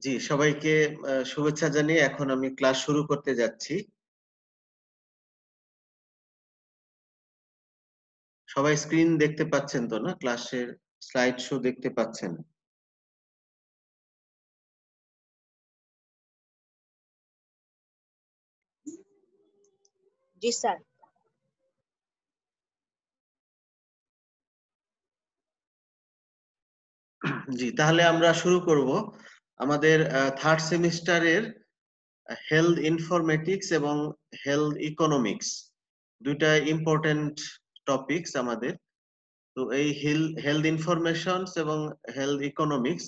জি, সবাইকে শুভেচ্ছা জানিয়ে এখন আমি ক্লাস শুরু করতে যাচ্ছি। সবাই স্ক্রিন দেখতে পাচ্ছেন তো না? ক্লাসের স্লাইড শো দেখতে পাচ্ছেন? জি স্যার। জি, তাহলে আমরা শুরু করব। আমাদের থার্ড সেমিস্টারের হেলথ ইনফরমেটিক্স এবং হেলথ ইকোনমিক্স দুইটা ইম্পর্টেন্ট টপিকস আমাদের। তো এই হেলথ ইনফরমেশনস এবং হেলথ ইকোনমিক্স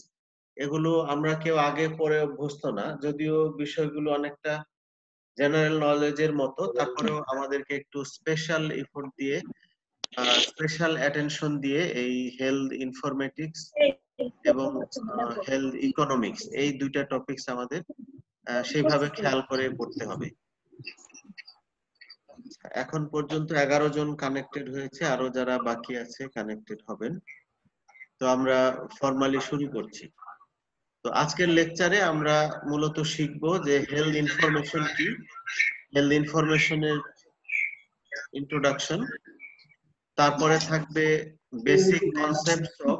এগুলো আমরা কেউ আগে পড়ে অভ্যস্ত না, যদিও বিষয়গুলো অনেকটা জেনারেল নলেজের মতো, তারপরেও আমাদেরকে একটু স্পেশাল এফোর্ট দিয়ে স্পেশাল অ্যাটেনশন দিয়ে এই হেলথ ইনফরমেটিক্স এবং হেলথ ইকোনমিক্স এই দুইটা টপিকস আমাদের সেইভাবে খেয়াল করে পড়তে হবে। এখন পর্যন্ত 11 জন কানেক্টেড হয়েছে, আরো যারা বাকি আছে কানেক্টেড হবেন। তো আমরা ফর্মালি শুরু করছি। তো আজকের লেকচারে আমরা মূলত শিখবো যে হেলথ ইনফরমেশন কি, হেলথ ইনফরমেশনের ইন্ট্রোডাকশন, তারপরে থাকবে basic concepts of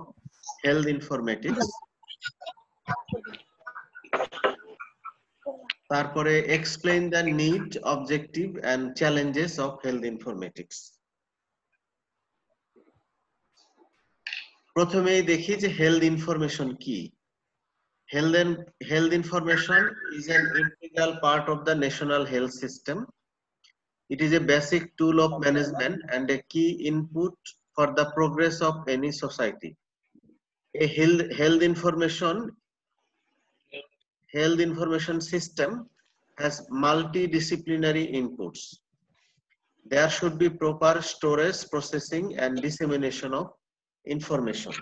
health informatics, তারপরে explain the need, objective and challenges of health informatics. প্রথমেই দেখি যে হেলথ ইনফরমেশন কি। Health information is an integral part of the national health system. It is a basic tool of management and a key input for the progress of any society. A health information system has multidisciplinary inputs. There should be proper storage, processing, and dissemination of information.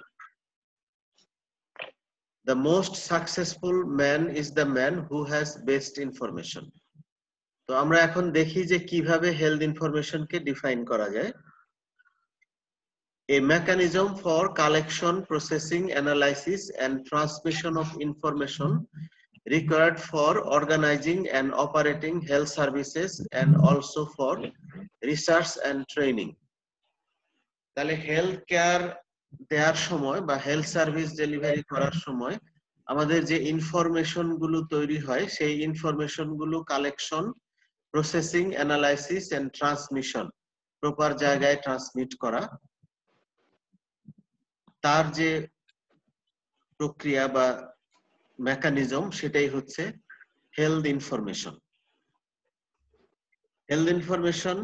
The most successful man is the man who has best information. তো আমরা এখন দেখি যে কিভাবে health ইনফরমেশনকে define করা যায়। A mechanism for collection, processing, analysis, and transmission of information required for organizing and operating health services and also for research and training. তাহলে health care দেওয়ার সময় বা হেলথ সার্ভিস ডেলিভারি করার সময় আমাদের যে ইনফরমেশন গুলো তৈরি হয় সেই ইনফরমেশন গুলো collection, processing, analysis and transmission, proper জায়গায় ট্রান্সমিট করা, তার যে প্রক্রিয়া বা মেকানিজম সেটাই হচ্ছে health information. Health information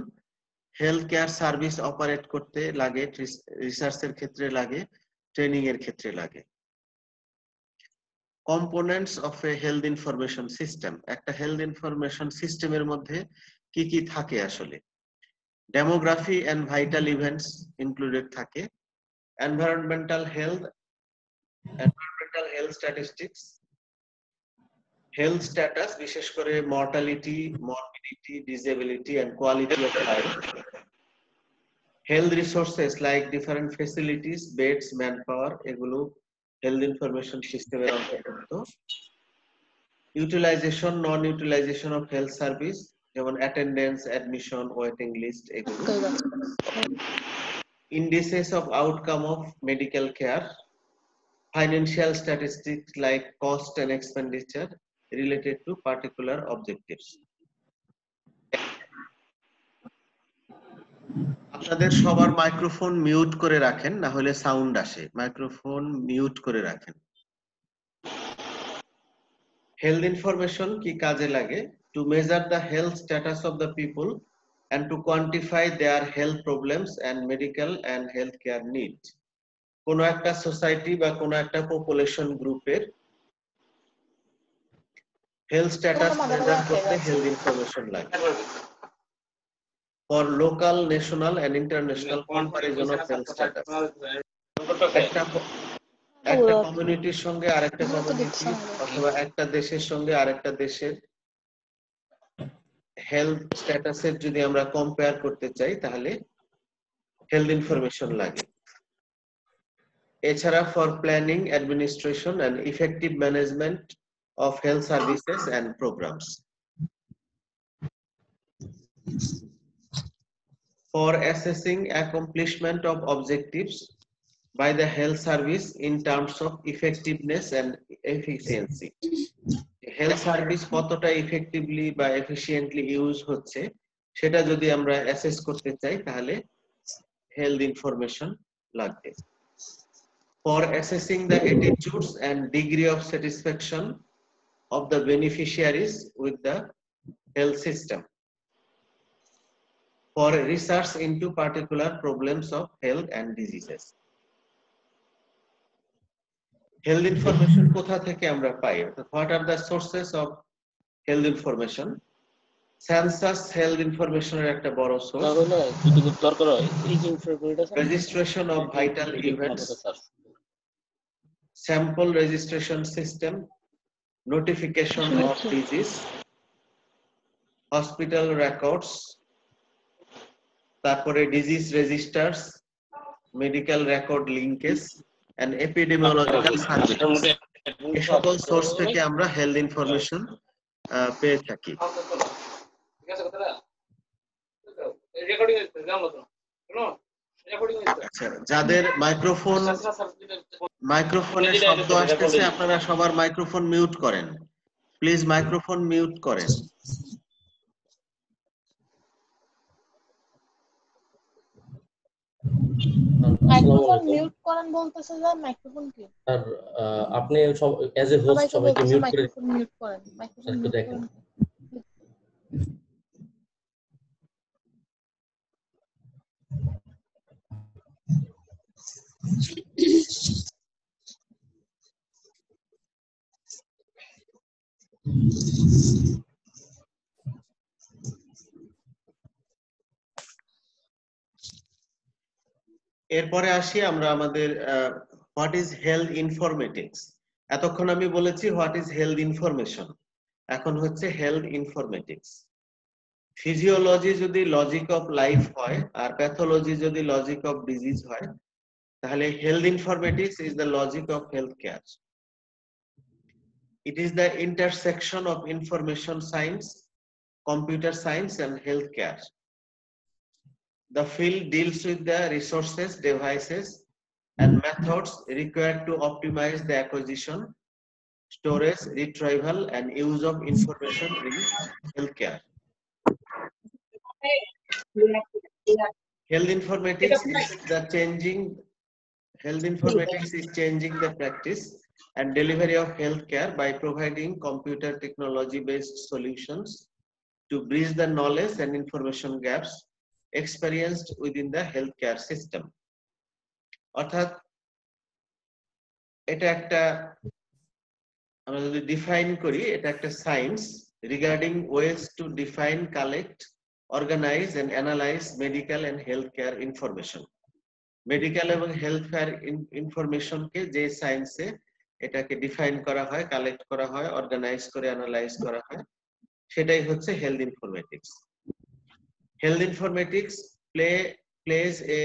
health care service operate করতে লাগে, রিসার্চের ক্ষেত্রে লাগে, ট্রেনিং এর ক্ষেত্রে লাগে। Components of a health information system, একটা হেলথ ইনফরমেশন সিস্টেমের মধ্যে কি কি থাকে আসলে। Demography and vital events included থাকে, environmental health statistics, health status বিশেষ করে mortality, morbidity, disability and quality of life, health resources like different facilities, beds, manpower, এগুলো হেলথ ইনফরমেশন সিস্টেমের অন্তর্ভুক্ত। Utilisation, non utilisation of health service, যেমন attendance, admission, waiting list, এগুলো। Indices of outcome of medical care, financial statistics like cost and expenditure related to particular objectives. আপনাদের সবার microphone mute করে রাখেন, না হলে সাউন্ড আসে। মাইক্রোফোন মিউট করে রাখেন। হেলথ ইনফরমেশন কি কাজে লাগে? To measure the health status of the people and to quantify their health problems and medical and health care needs. কোন একটা সোসাইটি বা কোন একটা পপুলেশন গ্রুপের হেলথ স্ট্যাটাস মেজার করতে হেলথ ইনফরমেশন লাগে। For local, national and international comparison of health status. একটা কমিউনিটির সঙ্গে আরেকটা কমিউনিটি অথবা একটা দেশের সঙ্গে আরেকটা দেশের হেলথ স্ট্যাটাসের যদি আমরা কম্পেয়ার করতে চাই তাহলে হেলথ ইনফরমেশন লাগে। এছাড়া for planning, administration and effective management of health services and programs. For assessing accomplishment of objectives by the health service in terms of effectiveness and efficiency. Health service কতটা effectively বা efficiently use হচ্ছে সেটা যদি আমরা assess করতে চাই তাহলে health information লাগবে. For assessing the attitudes and degree of satisfaction of the beneficiaries with the health system. For research into particular problems of health and diseases. Health information কোথা থেকে আমরা পাই? What are the sources of health information? Census health information এর একটা বড় source. Registration of vital events. Sample registration system. Notification of disease. Hospital records. তারপরে disease registers. Medical record linkage. And epidemiological surveys. এই সকল source থেকে আমরা health information পেয়ে থাকি. আচ্ছা, যাদের মাইক্রোফোনের শব্দ আসতেছে আপনারা সবার মাইক্রোফোন মিউট করেন, প্লিজ মাইক্রোফোন মিউট করেন. মাইক্রোফোন মিউট করেন বলতেছে যে মাইক্রোফোন কি আর আপনি সব এজ এ হোস্ট সবাইকে মিউট করে মিউট করেন, মাইক্রোফোন মিউট করেন. এরপরে আসি আমরা আমাদের হোয়াট ইজ হেলথ ইনফরমেটিক্স. এতক্ষণ আমি বলেছি হোয়াট ইজ হেলথ ইনফরমেশন, এখন হচ্ছে হেলথ ইনফরমেটিক্স. ফিজিওলজি যদি লজিক অফ লাইফ হয় আর প্যাথোলজি যদি লজিক অফ ডিজিজ হয় তাহলে health informatics is the logic of health care. It is the intersection of information science, computer science and healthcare. The field deals with the resources, devices and methods required to optimize the acquisition, storage, retrieval and use of information in healthcare. Health informatics is changing the practice and delivery of healthcare by providing computer technology based solutions to bridge the knowledge and information gaps experienced within the healthcare system. অর্থাৎ এটা একটা আমরা যদি define করি এটা একটা science regarding ways to define, collect, organise and analyse medical and health care information. Medical এবং health care ইনফরমেশনকে যে সায়েন্সে এটাকে ডিফাইন করা হয়, কালেক্ট করা হয়, অর্গানাইজ করে অ্যানালাইজ করা হয় সেটাই হচ্ছে health informatics. Health informatics plays a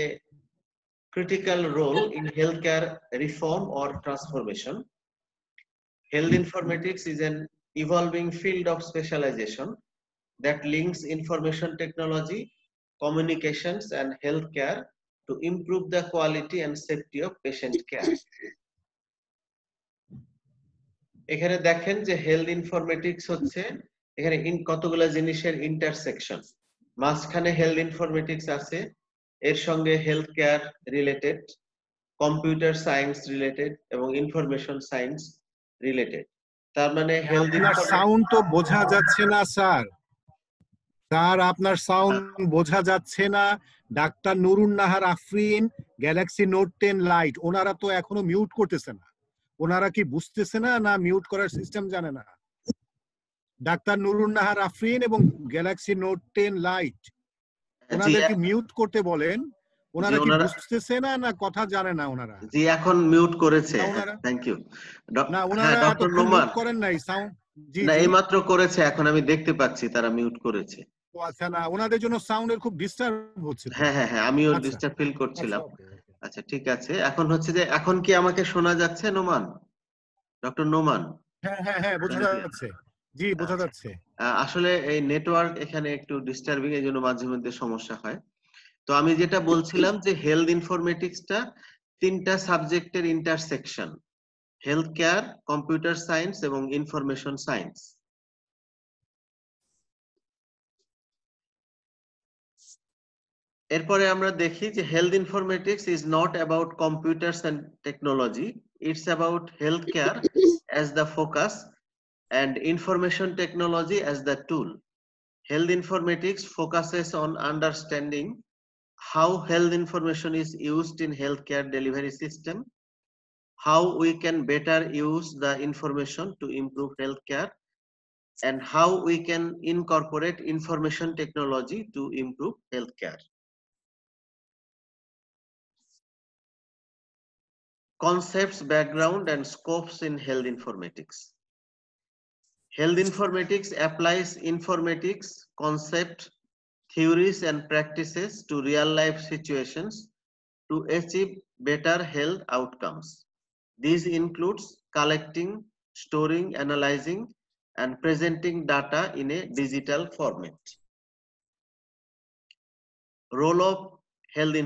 critical role in healthcare reform or transformation. Health informatics is an evolving field of specialization that links information technology, communications and healthcare to improve the quality and safety of patient care. এখানে দেখেন যে health informatics হচ্ছে এখানে কতগুলো জিনিসের intersection. মাঝখানে health informatics আছে, এর সঙ্গে health care related, computer science related এবং ইনফরমেশন সায়েন্স রিলেটেড. তার মানে হেলথ সাউন্ড তো বোঝা যাচ্ছে না স্যার. আপনার সাউন্ড বোঝা যাচ্ছে না. Doctor Nurun Nahar Afrin, Galaxy Note 10 Lite, ওনারা তো এখনো মিউট করতেছে না. ওনারা কি বুঝতেছে না না মিউট করার সিস্টেম জানে না? ডাক্তার নুরুন নাহার আফরিন এবং গ্যালাক্সি নোট 10 লাইট ওনাদেরকে মিউট করতে বলেন. ওনারা কি বুঝতেছে না না কথা জানে না? ওনারা জি এখন মিউট করেছে. Thank you. না ওনারা ডক্টর নোমান করেন নাই সাউন্ড. জি না এইমাত্র করেছে, এখন আমি দেখতে পাচ্ছি তারা মিউট করেছে. ও আচ্ছা, না ওনাদের জন্য সাউন্ডের খুব ডিস্টার্ব হচ্ছে. হ্যাঁ হ্যাঁ হ্যাঁ আমিও ডিস্টার্ব ফিল করছিলাম. আচ্ছা ঠিক আছে, এখন হচ্ছে যে এখন কি আমাকে শোনা যাচ্ছে নোমান? ডক্টর নোমান হ্যাঁ হ্যাঁ হ্যাঁ, বোঝা যাচ্ছে। জি, বোঝা আচ্ছা। যাচ্ছে। আসলে এই নেটওয়ার্ক এখানে একটু ডিস্টার্বিং, এই জন্য মাঝে মধ্যে সমস্যা হয়। তো আমি যেটা বলছিলাম যে হেলথ ইনফরমেটিক্সটা 3টা সাবজেক্টের intersection: health care, computer science এবং ইনফরমেশন সায়েন্স। এরপরে আমরা দেখি যে health informatics is not about computers and technology, it's about health care as the focus and information technology as the tool. Health informatics focuses on understanding how health information is used in healthcare delivery system, how we can better use the information to improve healthcare, and how we can incorporate information technology to improve healthcare. Concepts, background, and scopes in health informatics. Health informatics applies informatics concept, theories and practices to real-life situations to achieve better health outcomes. This includes collecting, storing, analyzing, and presenting data in a digital format. Role of health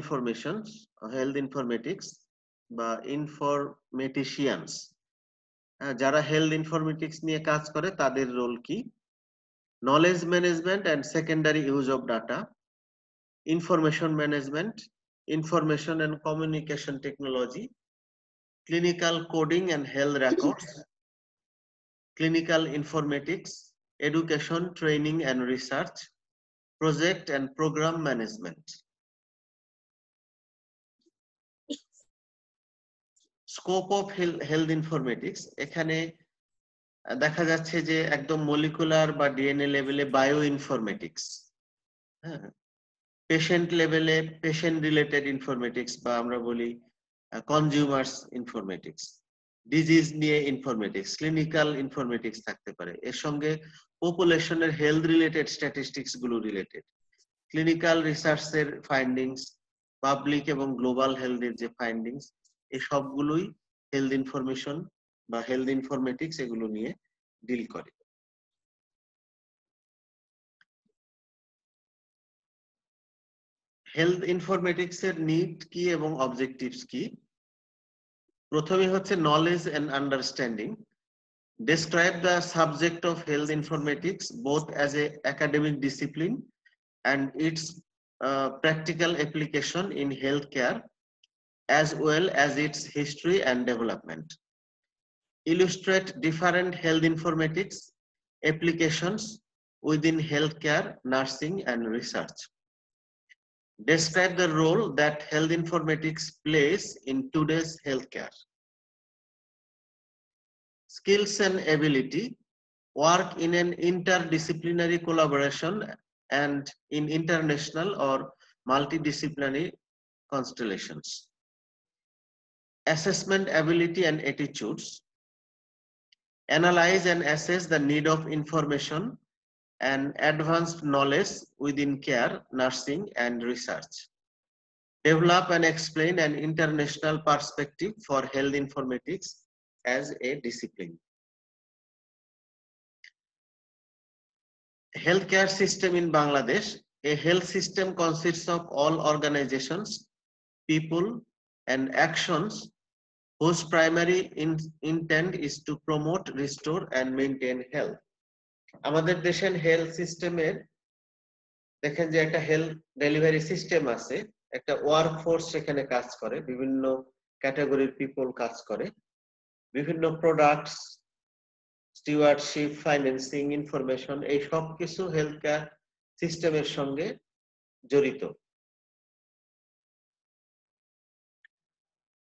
informatics বা ইনফরমেটিশিয়ানস, যারা health informatics নিয়ে কাজ করে তাদের role কি? Knowledge management and secondary use of data, information management, information and communication technology, clinical coding and health records, clinical informatics, education, training and research, project and program management. Scope of health informatics, এখানে দেখা যাচ্ছে যে একদম molecular বা DNA লেভেলে bio informatics, হ্যাঁ, patient লেভেলে patient related informatics বা আমরা বলি কনজিউমার্স ইনফরমেটিক্স, ডিজিজ নিয়ে ইনফরমেটিক্স, ক্লিনিক্যাল ইনফরমেটিক্স থাকতে পারে, এর সঙ্গে পপুলেশনের হেলথ রিলেটেড স্ট্যাটিস্টিক্স গুলো রিলেটেড, ক্লিনিক্যাল রিসার্চের ফাইন্ডিংস, পাবলিক এবং গ্লোবাল হেলথের যে ফাইন্ডিংস, এই সবগুলোই হেলথ ইনফরমেশন বা হেলথ ইনফরমেটিক্স এগুলো নিয়ে ডিল করে। হেলথ ইনফরমেটিক্স এর নিড কি এবং অবজেক্টিভস কি? প্রথমে হচ্ছে knowledge and understanding. Describe the subject of health informatics both as a academic discipline and its practical application in healthcare, as well as its history and development. Illustrate different health informatics applications within healthcare, nursing, and research. Describe the role that health informatics plays in today's healthcare. Skills and ability. Work in an interdisciplinary collaboration and in international or multidisciplinary constellations. Assessment ability and attitudes. Analyze and assess the need of information and advanced knowledge within care, nursing, and research. Develop and explain an international perspective for health informatics as a discipline. Healthcare system in Bangladesh. A health system consists of all organizations, people, and actions whose primary intent is to promote, restore, and maintain health. আমাদের দেশের health সিস্টেমের দেখেন যে একটা health delivery system আছে, একটা work force সেখানে কাজ করে, বিভিন্ন ক্যাটাগরির পিপল কাজ করে, বিভিন্ন প্রোডাক্টস, স্টিওয়ার্ডশিপ, ফাইন্যান্সিং, ইনফরমেশন, এই সব কিছু হেলথ কেয়ার সিস্টেমের সঙ্গে জড়িত।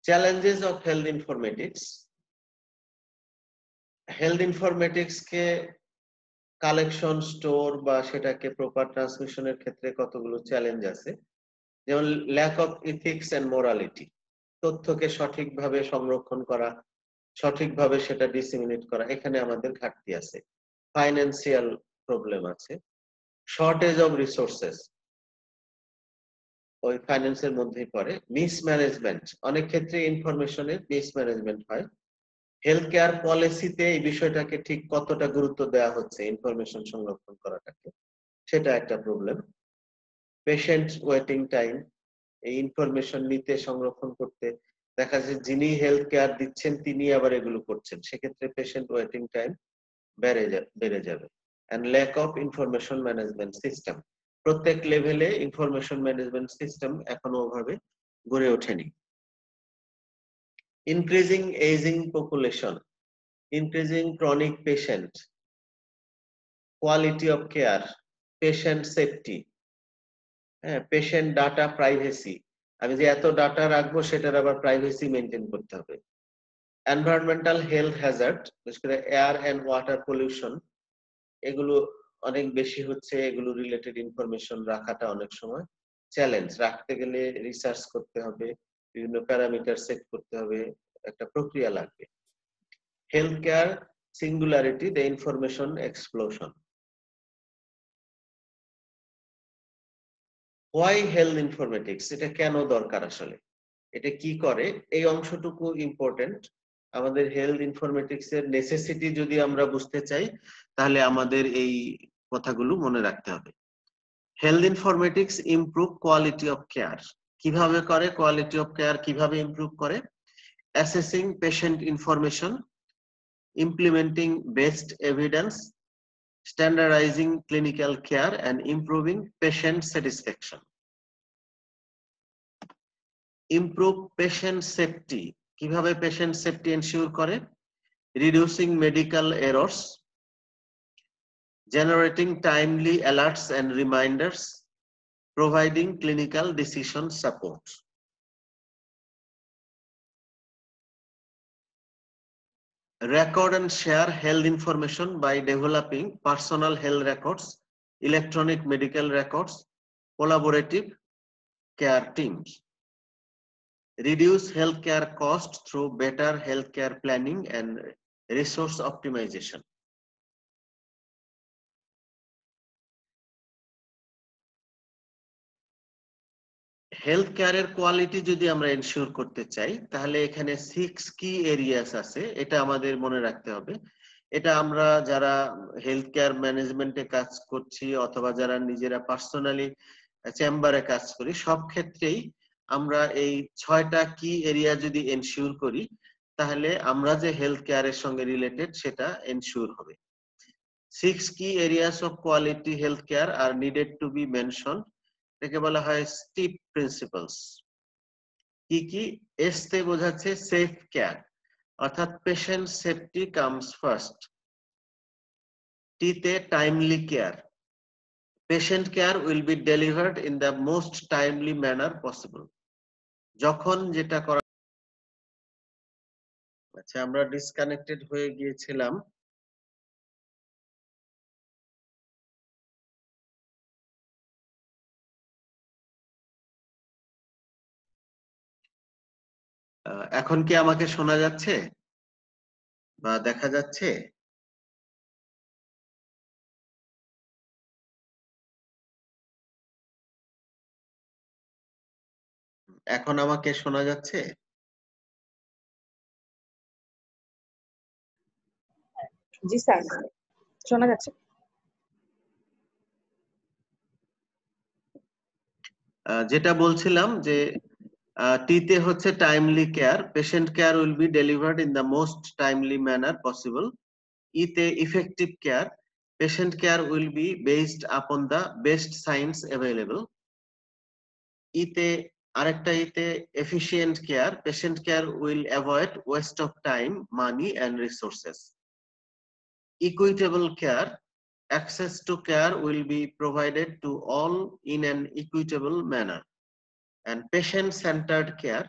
Challenges of health informatics. Health informatics কে কালেকশন, স্টোর বা সেটাকে প্রপার ট্রান্সমিশনের ক্ষেত্রে কতগুলো চ্যালেঞ্জ আছে, যেমন lack of ethics and morality, তথ্যকে সঠিকভাবে সংরক্ষণ করা, সঠিকভাবে সেটা ডিসেমিনেট করা, এখানে আমাদের ঘাটতি আছে। ফাইন্যান্সিয়াল প্রবলেম আছে। শর্টেজ অফ রিসোর্সেস, ওই ফাইন্যান্সের মধ্যেই পড়ে। মিসম্যানেজমেন্ট, অনেক ক্ষেত্রে ইনফরমেশনের মিসম্যানেজমেন্ট হয়। হেলথ কেয়ার পলিসিতে এই বিষয়টাকে ঠিক কতটা গুরুত্ব দেওয়া হচ্ছে ইনফরমেশন সংরক্ষণ করাটাকে, সেটা একটা প্রবলেম। পেশেন্ট ওয়েটিং টাইম, এই ইনফরমেশন নিতে সংরক্ষণ করতে দেখা যায় যিনি হেলথ কেয়ার দিচ্ছেন তিনি আবার এগুলো করছেন, সেক্ষেত্রে পেশেন্ট ওয়েটিং টাইম বেড়ে যাবে। And lack of information management system, প্রত্যেক লেভেলে ইনফরমেশন ম্যানেজমেন্ট সিস্টেম এখনো ওভাবে গড়ে ওঠেনি। Increasing ageing population, increasing chronic patient, quality of care, patient safety, patient data privacy, আমি যে এত ডাটা রাখবো সেটার আবার প্রাইভেসি মেনটেন করতে হবে। এনভায়রনমেন্টাল হেলথ হ্যাজার্ড, বিশেষ করে এয়ার এন্ড ওয়াটার পলিউশন, এগুলো অনেক বেশি হচ্ছে, এগুলো রিলেটেড ইনফরমেশন রাখাটা অনেক সময় চ্যালেঞ্জ। রাখতে গেলে রিসার্চ করতে হবে, বিভিন্ন প্যারামিটার সেট করতে হবে, একটা প্রক্রিয়া লাগবে। Health care singularity, the information explosion. Why health informatics, এটা কেন দরকার আসলে, এটা কি করে, এই অংশটুকু ইম্পর্টেন্ট। আমাদের হেলথ ইনফরমেটিক্স এর নেসেসিটি যদি আমরা বুঝতে চাই তাহলে আমাদের এই কথাগুলো মনে রাখতে হবে। Health informatics improve quality of care, কিভাবে করে, কোয়ালিটি অফ কেয়ার কিভাবে ইমপ্রুভ করে? Assessing patient information, implementing best evidence, standardising clinical care and improving patient satisfaction. Improve patient safety, কিভাবে পেশেন্ট সেফটি এনশিওর করে? Reducing medical errors, generating timely alerts and reminders, providing clinical decision support. Record and share health information by developing personal health records, electronic medical records, collaborative care teams. Reduce healthcare costs through better healthcare planning and resource optimization. Health কেয়ারের quality যদি আমরা ensure করতে চাই তাহলে এখানে 6 কি areas আছে, এটা আমাদের মনে রাখতে হবে। এটা আমরা যারা হেলথ কেয়ার ম্যানেজমেন্টে কাজ করছি অথবা যারা নিজেরা পার্সোনালি চেম্বারে কাজ করি, সব ক্ষেত্রেই আমরা এই 6টা কি এরিয়া যদি এনশিওর করি তাহলে আমরা যে হেলথ কেয়ারের সঙ্গে রিলেটেড সেটা এনশিওর হবে। 6 কি areas of quality health care are needed to B mentioned, এটাকে বলা হয় স্টিপ প্রিন্সিপালস। কি কি? এস তে বোঝাচ্ছে সেফ কেয়ার, অর্থাৎ পেশেন্ট সেফটি কামস ফার্স্ট। টি তে timely care, patient care will be delivered in the most timely manner possible, যখন যেটা করা। আচ্ছা, আমরা ডিসকানেক্টেড হয়ে গিয়েছিলাম। এখন কি আমাকে শোনা যাচ্ছে বা দেখা যাচ্ছে? এখন আমাকে শোনা যাচ্ছে? জি স্যার, শোনা যাচ্ছে। যেটা বলছিলাম যে টি তে হচ্ছে timely care, patient care will be delivered in the most timely manner possible. E তে effective care, patient care will be based upon the best science available. E তে আরেকটা ইতে efficient care, patient care will avoid waste of time, money and resources. Equitable care, access to care will be provided to all in an equitable manner. And patient-centered care,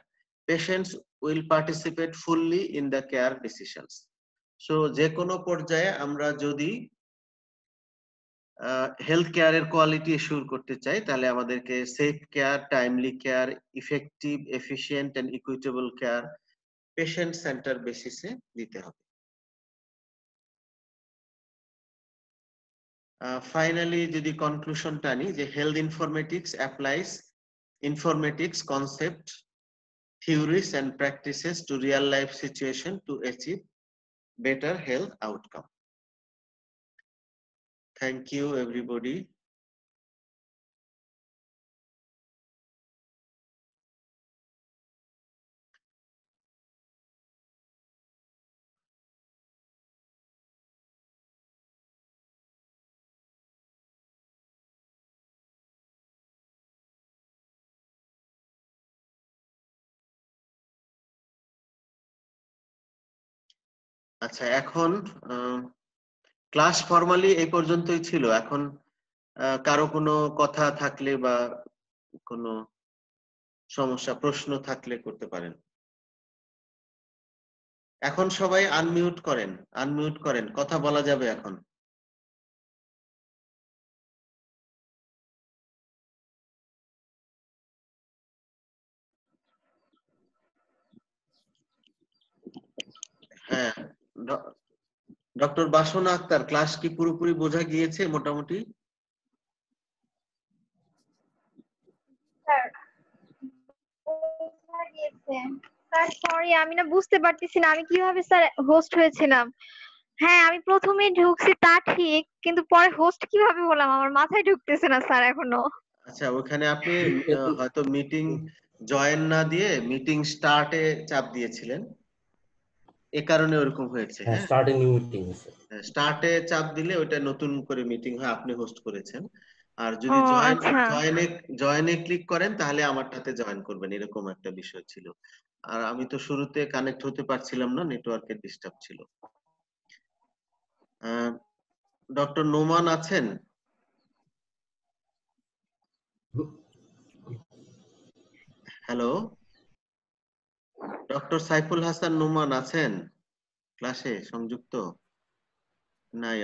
patients will participate fully in the care decisions. So যে কোনো পর্যায়ে আমরা যদি health কেয়ারের quality assure করতে চাই তাহলে আমাদেরকে safe care, timely care, effective, efficient and equitable care patient centre বেসিসে দিতে হবে। ফাইনালি যদি কনক্লুশন টানি যে health informatics applies informatics concept, theories and practices to real life situation to achieve better health outcome. Thank you everybody. আচ্ছা, এখন class formally এই পর্যন্তই ছিল। এখন কারো কোনো কথা থাকলে বা কোনো সমস্যা প্রশ্ন থাকলে করতে পারেন। এখন সবাই আনমিউট করেন, কথা বলা যাবে এখন। হ্যাঁ, ডক্টর বাসনা আক্তার, ক্লাস কি পুরোপুরি বোঝা গিয়েছে মোটামুটি? স্যার বোঝা গিয়েছে। স্যার সরি, আমি না বুঝতে পারতেছি না আমি কিভাবে স্যার হোস্ট হয়েছিলাম। হ্যাঁ, আমি প্রথমেই ঢুকছি তা ঠিক, কিন্তু পরে হোস্ট কিভাবে হলাম আমার মাথায় ঢুকতেছে না স্যার এখনো। আচ্ছা, ওখানে আপনি হয়তো মিটিং জয়েন না দিয়ে মিটিং স্টার্টে চাপ দিয়েছিলেন, এ কারণে ওরকম হয়েছে। হ্যাঁ, হ্যাঁ, স্টার্ট এ নিউ মিটিং। স্টার্টে চাপ দিলে ওটা নতুন করে মিটিং হয়, আপনি হোস্ট করেছেন। আর ও যদি আচ্ছা। জয়েনে ক্লিক করেন তাহলে আমারটাতে জয়েন করবেন, এরকম একটা বিষয় ছিল। আর আমি তো শুরুতে কানেক্ট হতে পারছিলাম না, নেটওয়ার্কের ডিস্টার্ব ছিল। ডক্টর নোমান আছেন? হ্যালো, ডক্টর সাইফুল হাসান নোমান আছেন ক্লাসে সংযুক্ত? নাই।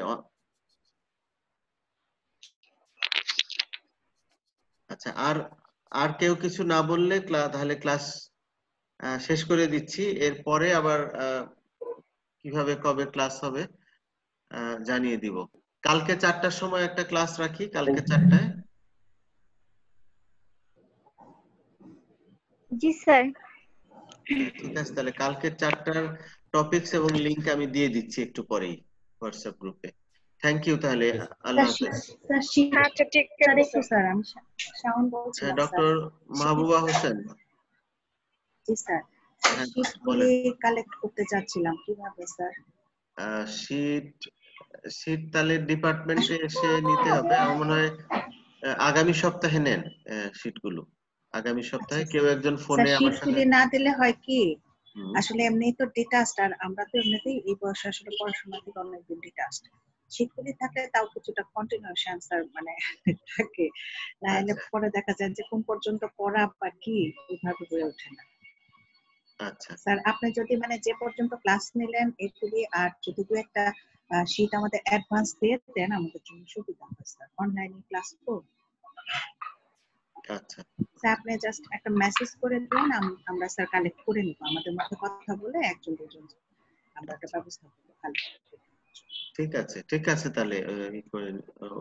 আচ্ছা, আর কেউ কিছু না বললে তাহলে ক্লাস শেষ করে দিচ্ছি। এরপরে আবার কিভাবে কবে ক্লাস হবে জানিয়ে দিব। কালকে 4টার সময় একটা ক্লাস রাখি, কালকে 4টায়। জি স্যার। ঠিক আছে, তাহলে কালকে 4টার টপিকস এবং লিংক আমি দিয়ে দিচ্ছি একটু পরেই হোয়াটসঅ্যাপ গ্রুপে। থ্যাংক ইউ, তাহলে আল্লাহ হাফেজ। আচ্ছা ঠিক স্যার আছে একটু স্যার, আমি শাওন বলছিলাম স্যার। ডক্টর মাহবুবা হোসেন। জি স্যার, হ্যাঁ, শীটগুলি বলেন। কালেক্ট করতে চাচ্ছিলাম, কিভাবে স্যার? শীট শীট তাহলে ডিপার্টমেন্টে এসে নিতে হবে। আমার মনে হয় আগামী সপ্তাহে নেন শীটগুলো। আগামী সপ্তাহে আচ্ছা কেউ একজন স্যার, ফোনে আমার সাথে। শীটগুলি না দিলে হয় কি, হুম, আসলে এমনি তো ডিটাচড, আর আমরা তো এমনিতেই এই বয়সে আসলে পড়াশোনা থেকে অনেকদিন ডিটাচড। শীতগুলি থাকলে তাও কিছুটা কন্টিনিউশন স্যার মানে থাকে, না হলে আচ্ছা পরে দেখা যায় যে কোন পর্যন্ত পড়া বা কি ওইভাবে হয়ে ওঠে না। আচ্ছা স্যার আপনি যদি মানে যে পর্যন্ত ক্লাস নিলেন এগুলি, আর যদি দু একটা শীট আমাদের অ্যাডভান্স দিয়ে দেন আমাদের জন্য সুবিধা হয় স্যার, অনলাইনে ক্লাস তো। আচ্ছা স্যার আপনি জাস্ট একটা মেসেজ করে দেন, আমরা স্যার কালেক্ট করে নিব, আমাদের মধ্যে কথা বলে একজন দুজন আমরা একটা ব্যবস্থা করবো কালেক্ট। ঠিক আছে, তাহলে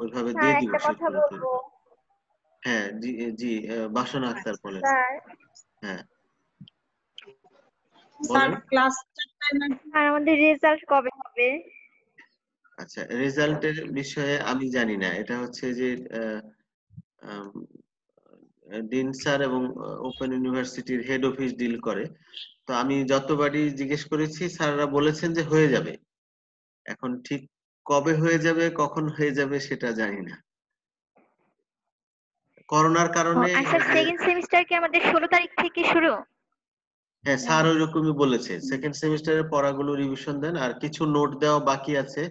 ওইভাবে স্যার দিয়ে দিব একটা কথা শীটগুলো তৈরি বলবো। করে। হ্যাঁ, জি জি, বাসনা আক্তার আচ্ছা বলেন। স্যার হ্যাঁ, স্যার বলেন। ক্লাস 4টায় না? স্যার আমাদের রেজাল্ট কবে হবে? আচ্ছা, রেজাল্টের বিষয়ে আমি জানি না, এটা হচ্ছে যে আম, ডিন স্যার এবং ওপেন ইউনিভার্সিটির হেড অফিস ডিল করে। তো আমি যতবারই জিজ্ঞেস করেছি স্যাররা বলেছেন যে হয়ে যাবে। এখন ঠিক কবে হয়ে যাবে, কখন হয়ে যাবে সেটা জানি না। করোনার ও কারণে আচ্ছা, যে, সেকেন্ড সেমিস্টার কি আমাদের 16 তারিখ থেকে শুরু? হ্যাঁ স্যার ওইরকমই বলেছে, সেকেন্ড সেমিস্টারের পড়াগুলো রিভিশন দেন, আর কিছু নোট দেওয়া বাকি আছে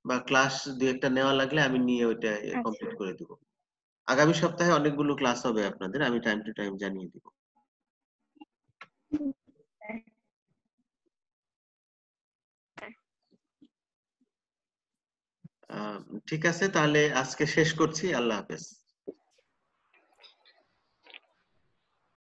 বা ক্লাস দু একটা নেওয়া লাগলে আমি নিয়ে ওইটা আচ্ছা। কমপ্লিট করে দিব। আগামী সপ্তাহে অনেকগুলো ক্লাস হবে আপনাদের, আমি টাইম টু টাইম জানিয়ে দিব। ঠিক আছে, তাহলে আজকে শেষ করছি। আল্লাহ হাফেজ।